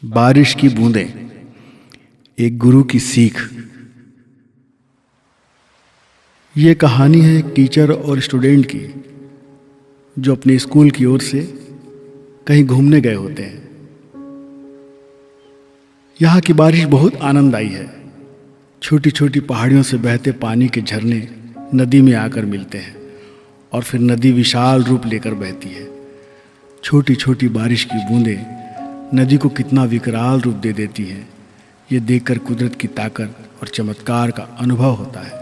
बारिश की बूंदें, एक गुरु की सीख। ये कहानी है एक टीचर और स्टूडेंट की जो अपने स्कूल की ओर से कहीं घूमने गए होते हैं। यहाँ की बारिश बहुत आनंददायी है। छोटी छोटी पहाड़ियों से बहते पानी के झरने नदी में आकर मिलते हैं और फिर नदी विशाल रूप लेकर बहती है। छोटी छोटी बारिश की बूंदें नदी को कितना विकराल रूप दे देती हैं, ये देखकर कुदरत की ताकत और चमत्कार का अनुभव होता है।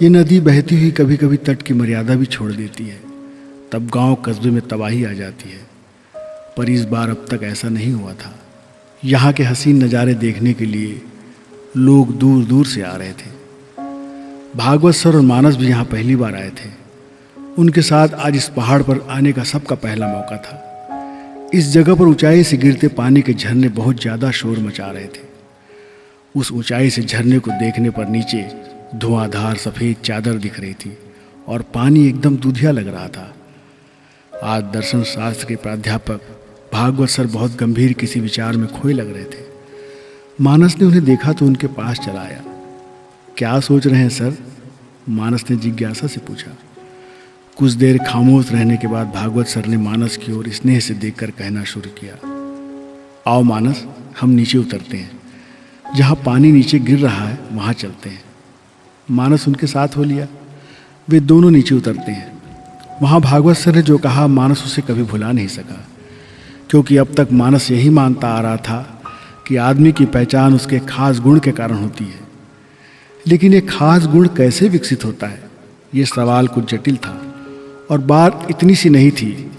ये नदी बहती हुई कभी कभी तट की मर्यादा भी छोड़ देती है, तब गांव कस्बे में तबाही आ जाती है। पर इस बार अब तक ऐसा नहीं हुआ था। यहाँ के हसीन नज़ारे देखने के लिए लोग दूर दूर से आ रहे थे। भागवत सर और मानस भी यहाँ पहली बार आए थे। उनके साथ आज इस पहाड़ पर आने का सबका पहला मौका था। इस जगह पर ऊंचाई से गिरते पानी के झरने बहुत ज़्यादा शोर मचा रहे थे। उस ऊंचाई से झरने को देखने पर नीचे धुआंधार सफ़ेद चादर दिख रही थी और पानी एकदम दूधिया लग रहा था। आज दर्शन शास्त्र के प्राध्यापक भागवत सर बहुत गंभीर किसी विचार में खोए लग रहे थे। मानस ने उन्हें देखा तो उनके पास चला आया। क्या सोच रहे हैं सर? मानस ने जिज्ञासा से पूछा। कुछ देर खामोश रहने के बाद भागवत सर ने मानस की ओर स्नेह से देखकर कहना शुरू किया, आओ मानस, हम नीचे उतरते हैं। जहाँ पानी नीचे गिर रहा है वहाँ चलते हैं। मानस उनके साथ हो लिया। वे दोनों नीचे उतरते हैं। वहाँ भागवत सर ने जो कहा मानस उसे कभी भुला नहीं सका, क्योंकि अब तक मानस यही मानता आ रहा था कि आदमी की पहचान उसके खास गुण के कारण होती है। लेकिन ये खास गुण कैसे विकसित होता है, ये सवाल कुछ जटिल था और बात इतनी सी नहीं थी।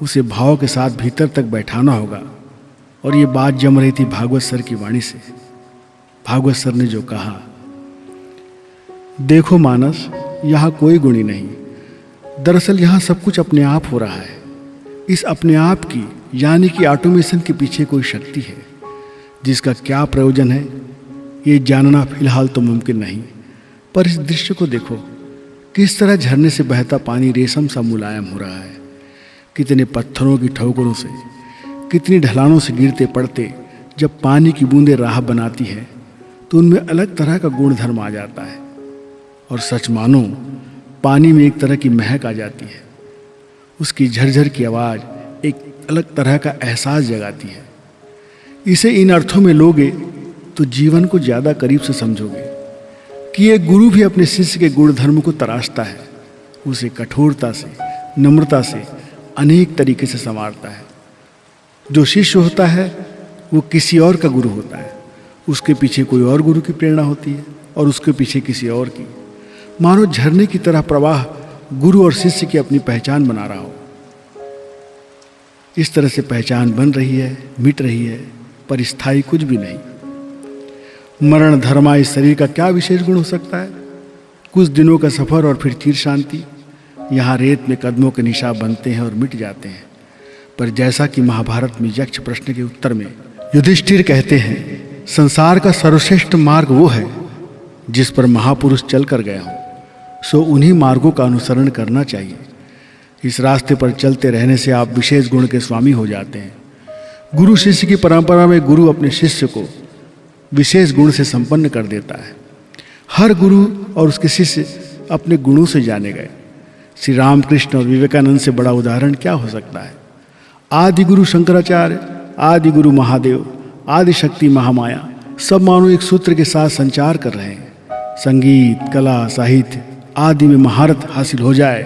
उसे भाव के साथ भीतर तक बैठाना होगा। और ये बात जम रही थी भागवत सर की वाणी से। भागवत सर ने जो कहा, देखो मानस, यहाँ कोई गुण ही नहीं। दरअसल यहाँ सब कुछ अपने आप हो रहा है। इस अपने आप की यानी कि ऑटोमेशन के पीछे कोई शक्ति है, जिसका क्या प्रयोजन है ये जानना फिलहाल तो मुमकिन नहीं। पर इस दृश्य को देखो, किस तरह झरने से बहता पानी रेशम सा मुलायम हो रहा है। कितने पत्थरों की ठोकरों से, कितनी ढलानों से गिरते पड़ते जब पानी की बूंदें राह बनाती है तो उनमें अलग तरह का गुणधर्म आ जाता है। और सच मानो, पानी में एक तरह की महक आ जाती है। उसकी झरझर की आवाज़ एक अलग तरह का एहसास जगाती है। इसे इन अर्थों में लोगे तो जीवन को ज़्यादा करीब से समझोगे कि एक गुरु भी अपने शिष्य के गुण धर्म को तराशता है। उसे कठोरता से, नम्रता से, अनेक तरीके से संवारता है। जो शिष्य होता है वो किसी और का गुरु होता है। उसके पीछे कोई और गुरु की प्रेरणा होती है और उसके पीछे किसी और की। मानो झरने की तरह प्रवाह गुरु और शिष्य की अपनी पहचान बना रहा हो। इस तरह से पहचान बन रही है, मिट रही है, पर स्थायी कुछ भी नहीं। मरण धर्मा इस शरीर का क्या विशेष गुण हो सकता है? कुछ दिनों का सफ़र और फिर चिर शांति। यहाँ रेत में कदमों के निशान बनते हैं और मिट जाते हैं। पर जैसा कि महाभारत में यक्ष प्रश्न के उत्तर में युधिष्ठिर कहते हैं, संसार का सर्वश्रेष्ठ मार्ग वो है जिस पर महापुरुष चल कर गए हों, सो उन्हीं मार्गों का अनुसरण करना चाहिए। इस रास्ते पर चलते रहने से आप विशेष गुण के स्वामी हो जाते हैं। गुरु शिष्य की परंपरा में गुरु अपने शिष्य को विशेष गुण से संपन्न कर देता है। हर गुरु और उसके शिष्य अपने गुणों से जाने गए। श्री रामकृष्ण और विवेकानंद से बड़ा उदाहरण क्या हो सकता है? आदि गुरु शंकराचार्य, आदि गुरु महादेव, आदि शक्ति महामाया, सब मानो एक सूत्र के साथ संचार कर रहे हैं। संगीत, कला, साहित्य आदि में महारत हासिल हो जाए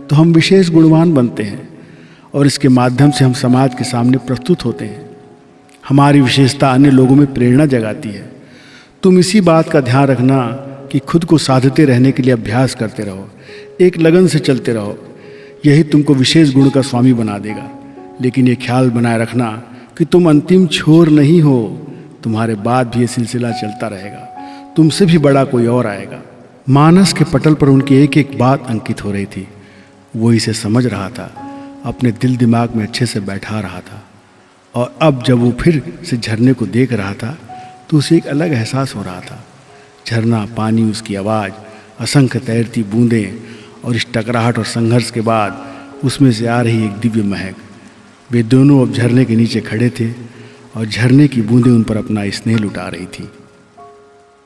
तो हम विशेष गुणवान बनते हैं और इसके माध्यम से हम समाज के सामने प्रस्तुत होते हैं। हमारी विशेषता अन्य लोगों में प्रेरणा जगाती है। तुम इसी बात का ध्यान रखना कि खुद को साधते रहने के लिए अभ्यास करते रहो, एक लगन से चलते रहो। यही तुमको विशेष गुण का स्वामी बना देगा। लेकिन ये ख्याल बनाए रखना कि तुम अंतिम छोर नहीं हो। तुम्हारे बाद भी ये सिलसिला चलता रहेगा। तुमसे भी बड़ा कोई और आएगा। मानस के पटल पर उनकी एक एक बात अंकित हो रही थी। वो इसे समझ रहा था, अपने दिल दिमाग में अच्छे से बैठा रहा था। और अब जब वो फिर से झरने को देख रहा था तो उसे एक अलग एहसास हो रहा था। झरना, पानी, उसकी आवाज़, असंख्य तैरती बूंदें और इस टकराहट और संघर्ष के बाद उसमें से आ रही एक दिव्य महक। वे दोनों अब झरने के नीचे खड़े थे और झरने की बूंदें उन पर अपना स्नेह लुटा रही थी।